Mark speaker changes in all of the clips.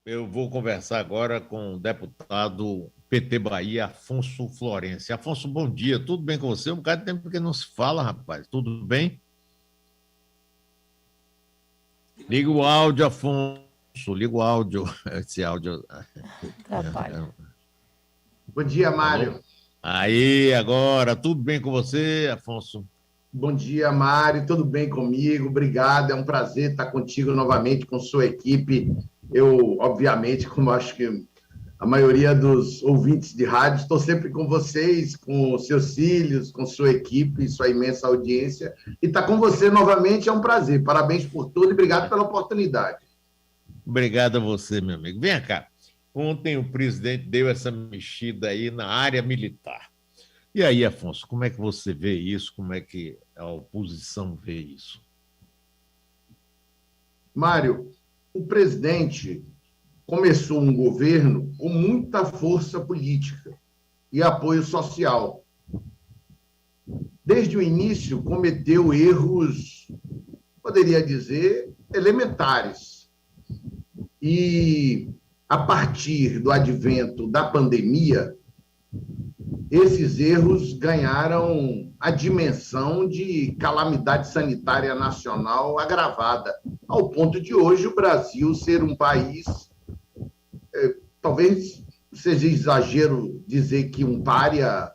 Speaker 1: Eu vou conversar agora com o deputado PT Bahia, Afonso Florencio. Afonso, bom dia. Tudo bem com você? Um bocado de tempo que não se fala, rapaz. Tudo bem? Liga o áudio, Afonso. Liga o áudio. Esse áudio.
Speaker 2: Atrapalha.
Speaker 3: Bom dia,
Speaker 1: Alô?
Speaker 3: Mário.
Speaker 1: Aí, agora, tudo bem com você, Afonso?
Speaker 3: Bom dia, Mário. Tudo bem comigo? Obrigado. É um prazer estar contigo novamente, com sua equipe. Eu, obviamente, como acho que a maioria dos ouvintes de rádio, estou sempre com vocês, com seus filhos, com sua equipe, sua imensa audiência. E estar com você novamente é um prazer. Parabéns por tudo e obrigado pela oportunidade.
Speaker 1: Obrigado a você, meu amigo. Vem cá. Ontem o presidente deu essa mexida aí na área militar. E aí, Afonso, como é que você vê isso? Como é que a oposição vê isso?
Speaker 3: Mário, o presidente começou um governo com muita força política e apoio social. Desde o início, cometeu erros, poderia dizer, elementares. E, a partir do advento da pandemia, esses erros ganharam a dimensão de calamidade sanitária nacional agravada, ao ponto de hoje o Brasil ser um país, talvez seja exagero dizer que um pária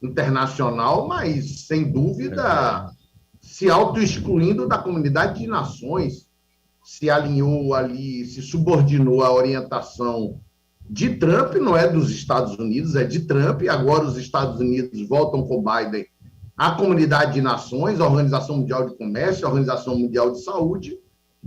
Speaker 3: internacional, mas, sem dúvida, se auto-excluindo da comunidade de nações, se alinhou ali, se subordinou à orientação de Trump, não é dos Estados Unidos, é de Trump, e agora os Estados Unidos voltam com Biden à comunidade de nações, a Organização Mundial de Comércio, a Organização Mundial de Saúde,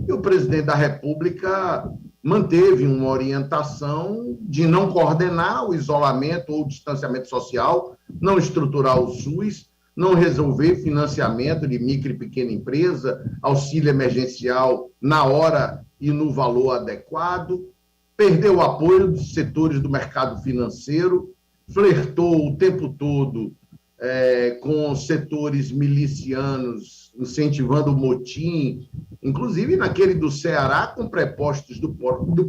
Speaker 3: e o presidente da República manteve uma orientação de não coordenar o isolamento ou o distanciamento social, não estruturar o SUS, não resolver financiamento de micro e pequena empresa, auxílio emergencial na hora e no valor adequado, perdeu o apoio dos setores do mercado financeiro, flertou o tempo todo com setores milicianos, incentivando o motim, inclusive naquele do Ceará, com prepostos do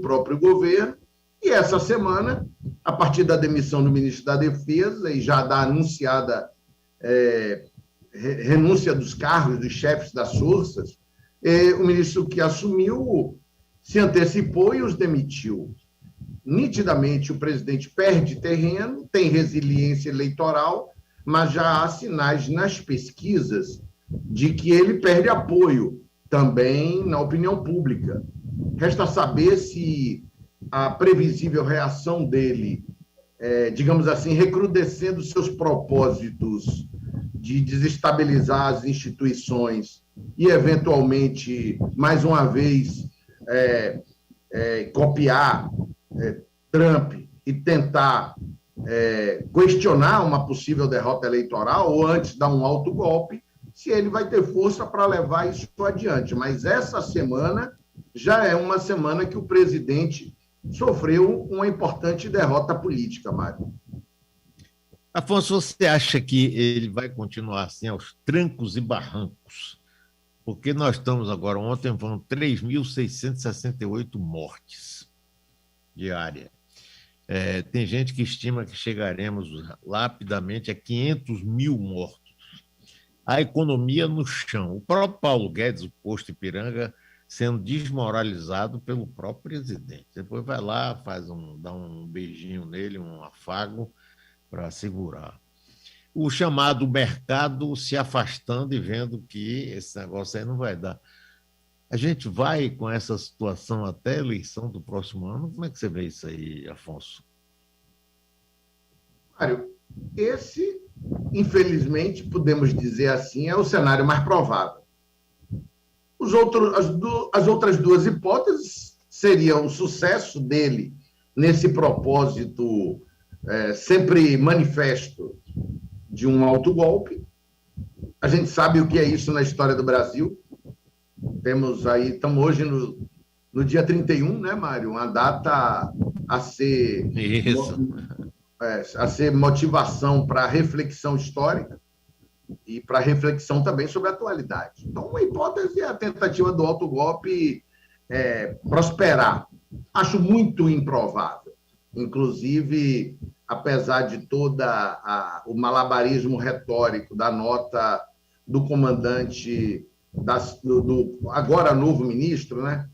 Speaker 3: próprio governo. E essa semana, a partir da demissão do ministro da Defesa e já da anunciada renúncia dos cargos dos chefes das forças, o ministro que assumiu se antecipou e os demitiu. Nitidamente, o presidente perde terreno, tem resiliência eleitoral, mas já há sinais nas pesquisas de que ele perde apoio também na opinião pública. Resta saber se a previsível reação dele, digamos assim, recrudescendo seus propósitos de desestabilizar as instituições e, eventualmente, mais uma vez, copiar Trump e tentar questionar uma possível derrota eleitoral ou antes dar um alto golpe, se ele vai ter força para levar isso adiante. Mas essa semana já é uma semana que o presidente sofreu uma importante derrota política, Mário.
Speaker 1: Afonso, você acha que ele vai continuar assim aos trancos e barrancos? Porque nós estamos agora, ontem foram 3.668 mortes diárias. Tem gente que estima que chegaremos rapidamente a 500 mil mortos. A economia no chão. O próprio Paulo Guedes, o posto Ipiranga, sendo desmoralizado pelo próprio presidente. Depois vai lá, dá um beijinho nele, um afago para segurar. O chamado mercado se afastando e vendo que esse negócio aí não vai dar. A gente vai com essa situação até a eleição do próximo ano? Como é que você vê isso aí, Afonso?
Speaker 3: Mário, esse, infelizmente, podemos dizer assim, é o cenário mais provável. As outras duas hipóteses seriam o sucesso dele nesse propósito sempre manifesto de um autogolpe. A gente sabe o que é isso na história do Brasil. Estamos hoje no dia 31, né, Mário? Uma data a ser motivação para reflexão histórica e para reflexão também sobre a atualidade. Então, uma hipótese é a tentativa do autogolpe prosperar. Acho muito improvável. Inclusive, apesar de o malabarismo retórico da nota do comandante, agora novo ministro, né,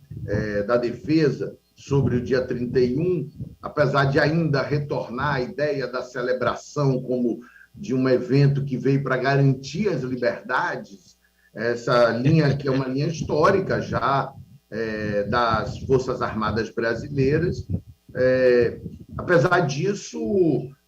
Speaker 3: da Defesa, sobre o dia 31, apesar de ainda retornar a ideia da celebração como de um evento que veio para garantir as liberdades, essa linha que é uma linha histórica já das Forças Armadas Brasileiras. Apesar disso,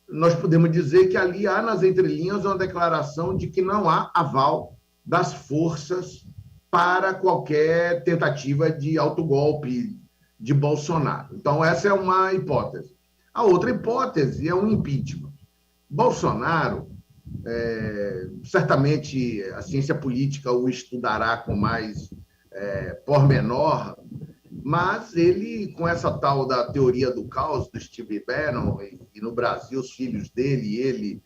Speaker 3: nós podemos dizer que ali há nas entrelinhas uma declaração de que não há aval das forças para qualquer tentativa de autogolpe de Bolsonaro. Então, essa é uma hipótese. A outra hipótese é um impeachment. Bolsonaro, certamente a ciência política o estudará com mais pormenor, mas ele, com essa tal da teoria do caos do Steve Bannon, e no Brasil os filhos dele e ele,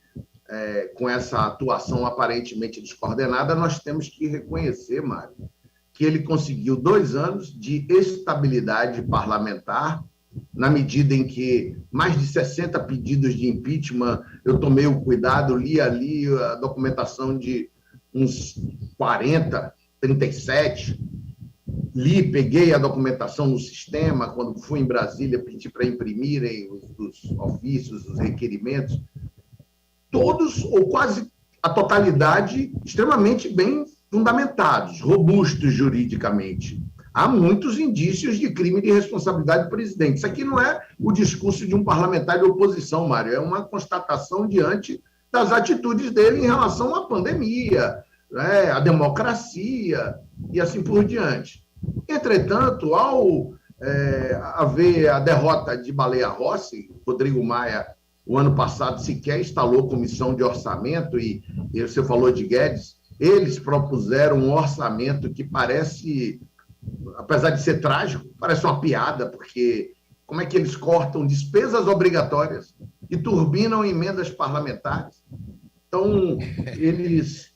Speaker 3: com essa atuação aparentemente descoordenada, nós temos que reconhecer, Mário, que ele conseguiu 2 anos de estabilidade parlamentar, na medida em que mais de 60 pedidos de impeachment, eu tomei o cuidado, li ali a documentação de uns 40, 37, peguei a documentação no sistema, quando fui em Brasília, pedi para imprimirem os ofícios, os requerimentos, todos, ou quase a totalidade, extremamente bem fundamentados, robustos juridicamente. Há muitos indícios de crime de responsabilidade do presidente. Isso aqui não é o discurso de um parlamentar de oposição, Mário, é uma constatação diante das atitudes dele em relação à pandemia, à democracia e assim por diante. Entretanto, ao haver a derrota de Baleia Rossi, Rodrigo Maia, o ano passado, sequer instalou comissão de orçamento, e você falou de Guedes, eles propuseram um orçamento que parece, apesar de ser trágico, parece uma piada, porque como é que eles cortam despesas obrigatórias e turbinam emendas parlamentares? Então, eles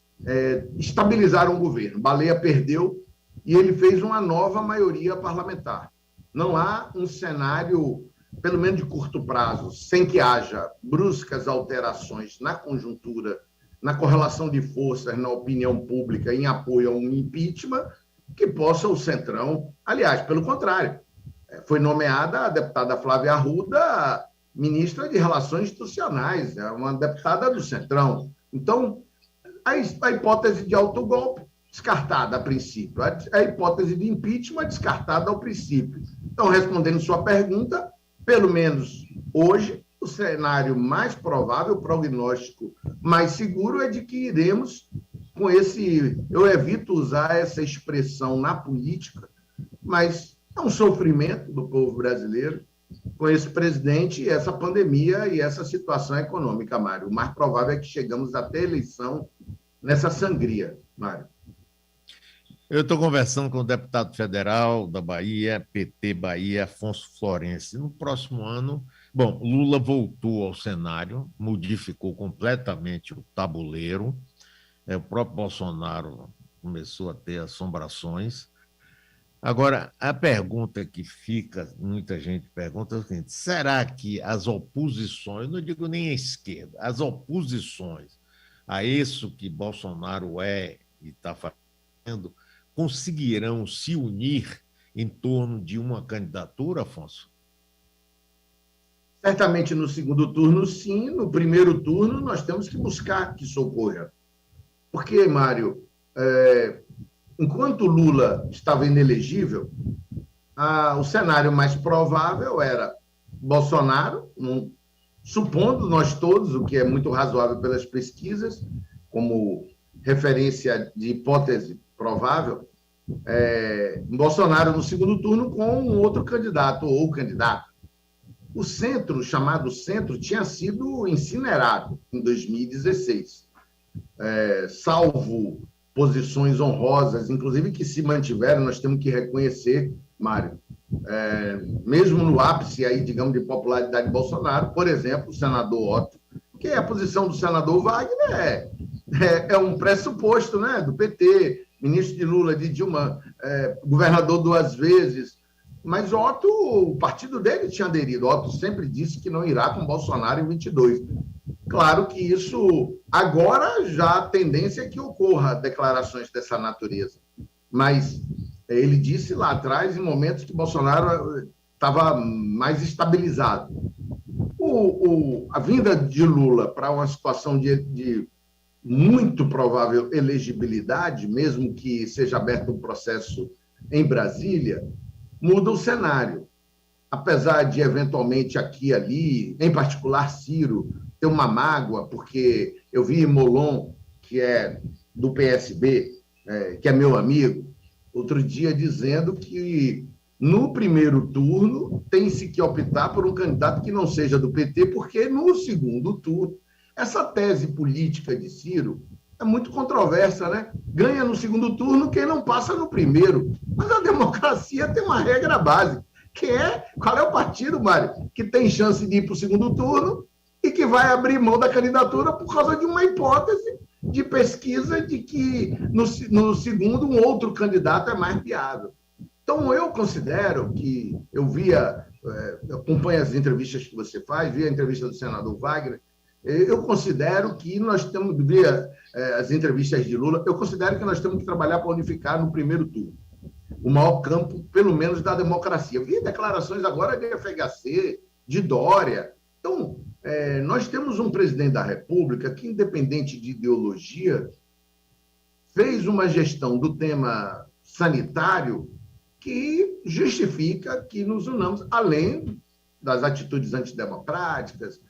Speaker 3: estabilizaram o governo. Baleia perdeu e ele fez uma nova maioria parlamentar. Não há um cenário, pelo menos de curto prazo, sem que haja bruscas alterações na conjuntura, na correlação de forças na opinião pública em apoio a um impeachment, que possa o Centrão... Aliás, pelo contrário, foi nomeada a deputada Flávia Arruda ministra de Relações Institucionais, é uma deputada do Centrão. Então, a hipótese de autogolpe, descartada a princípio. A hipótese de impeachment, descartada ao princípio. Então, respondendo sua pergunta, pelo menos hoje, o cenário mais provável, o prognóstico mais seguro é de que iremos com esse... Eu evito usar essa expressão na política, mas é um sofrimento do povo brasileiro com esse presidente, essa pandemia e essa situação econômica, Mário. O mais provável é que chegamos até a eleição nessa sangria, Mário.
Speaker 1: Eu estou conversando com o deputado federal da Bahia, PT Bahia, Afonso Florencio. No próximo ano, bom, Lula voltou ao cenário, modificou completamente o tabuleiro, o próprio Bolsonaro começou a ter assombrações. Agora, a pergunta que fica, muita gente pergunta é o seguinte: será que as oposições, não digo nem a esquerda, as oposições a isso que Bolsonaro é e está fazendo, conseguirão se unir em torno de uma candidatura, Afonso?
Speaker 3: Certamente no segundo turno, sim. No primeiro turno, nós temos que buscar que socorra. Porque, Mário, enquanto Lula estava inelegível, o cenário mais provável era Bolsonaro, supondo nós todos, o que é muito razoável pelas pesquisas, como referência de hipótese provável, Bolsonaro no segundo turno com um outro candidato ou candidato. O centro, chamado centro, tinha sido incinerado em 2016, salvo posições honrosas, inclusive que se mantiveram, nós temos que reconhecer, Mário, mesmo no ápice aí, digamos, de popularidade de Bolsonaro, por exemplo, o senador Otto, que a posição do senador Wagner é um pressuposto, né, do PT, ministro de Lula, de Dilma, governador 2 vezes, Mas o partido dele tinha aderido. Otto sempre disse que não irá com Bolsonaro em 22. Claro que isso, agora já a tendência é que ocorra declarações dessa natureza. Mas ele disse lá atrás, em momentos que Bolsonaro estava mais estabilizado. A vinda de Lula para uma situação de muito provável elegibilidade, mesmo que seja aberto um processo em Brasília, muda o cenário. Apesar de, eventualmente, aqui e ali, em particular Ciro, ter uma mágoa, porque eu vi Molon, que é do PSB, que é meu amigo, outro dia dizendo que no primeiro turno tem-se que optar por um candidato que não seja do PT, porque no segundo turno, essa tese política de Ciro é muito controversa, né? Ganha no segundo turno quem não passa no primeiro. Mas a democracia tem uma regra básica, que é qual é o partido, Mário, que tem chance de ir para o segundo turno e que vai abrir mão da candidatura por causa de uma hipótese de pesquisa de que no segundo um outro candidato é mais viável. Então, eu considero que eu acompanho as entrevistas que você faz, vi a entrevista do senador Wagner, eu considero que nós temos, via as entrevistas de Lula, eu considero que nós temos que trabalhar para unificar no primeiro turno o maior campo, pelo menos, da democracia. Vi declarações agora de FHC, de Dória. Então, nós temos um presidente da República que, independente de ideologia, fez uma gestão do tema sanitário que justifica que nos unamos, além das atitudes antidemocráticas,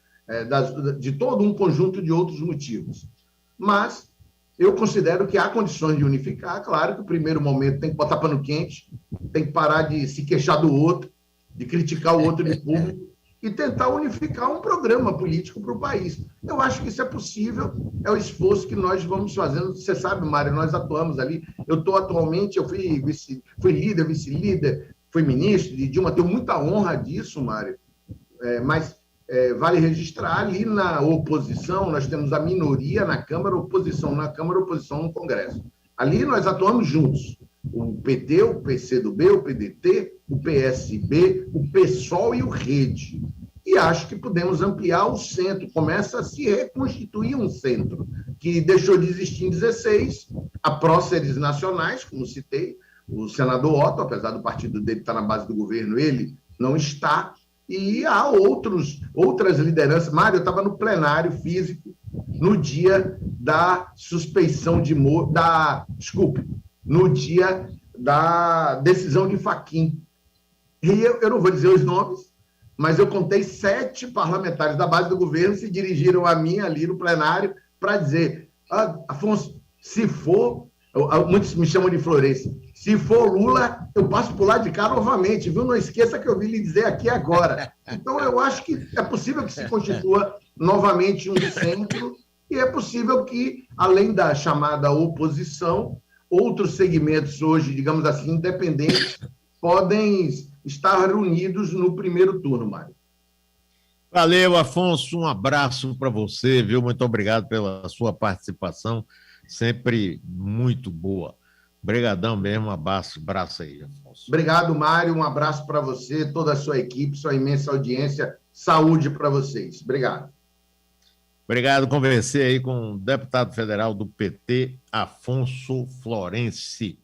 Speaker 3: de todo um conjunto de outros motivos. Mas eu considero que há condições de unificar. Claro que o primeiro momento tem que botar pano quente, tem que parar de se queixar do outro, de criticar o outro em público e tentar unificar um programa político para o país. Eu acho que isso é possível, é o esforço que nós vamos fazendo. Você sabe, Mário, nós atuamos ali. Eu estou atualmente, eu fui líder, vice-líder, fui ministro de Dilma, tenho muita honra disso, Mário, mas vale registrar, ali na oposição, nós temos a minoria na Câmara, oposição na Câmara, oposição no Congresso. Ali nós atuamos juntos. O PT, o PCdoB, o PDT, o PSB, o PSOL e o Rede. E acho que podemos ampliar o centro. Começa a se reconstituir um centro que deixou de existir em 16, a próceres nacionais, como citei, o senador Otto, apesar do partido dele estar na base do governo, ele não está. E há outras lideranças. Mário, eu estava no plenário físico no dia da suspeição de Moro, no dia da decisão de Fachin. E eu não vou dizer os nomes, mas eu contei 7 parlamentares da base do governo se dirigiram a mim ali no plenário para dizer: Afonso, se for, muitos me chamam de Florencio, se for Lula, eu passo por lá de cá novamente, viu? Não esqueça que eu vim lhe dizer aqui agora. Então, eu acho que é possível que se constitua novamente um centro e é possível que, além da chamada oposição, outros segmentos hoje, digamos assim, independentes, podem estar reunidos no primeiro turno, Mário.
Speaker 1: Valeu, Afonso, um abraço para você, viu? Muito obrigado pela sua participação, sempre muito boa. Obrigadão mesmo, um abraço aí, Afonso.
Speaker 3: Obrigado, Mário, um abraço para você, toda a sua equipe, sua imensa audiência, saúde para vocês. Obrigado.
Speaker 1: Obrigado, conversei aí com o deputado federal do PT, Afonso Florenci.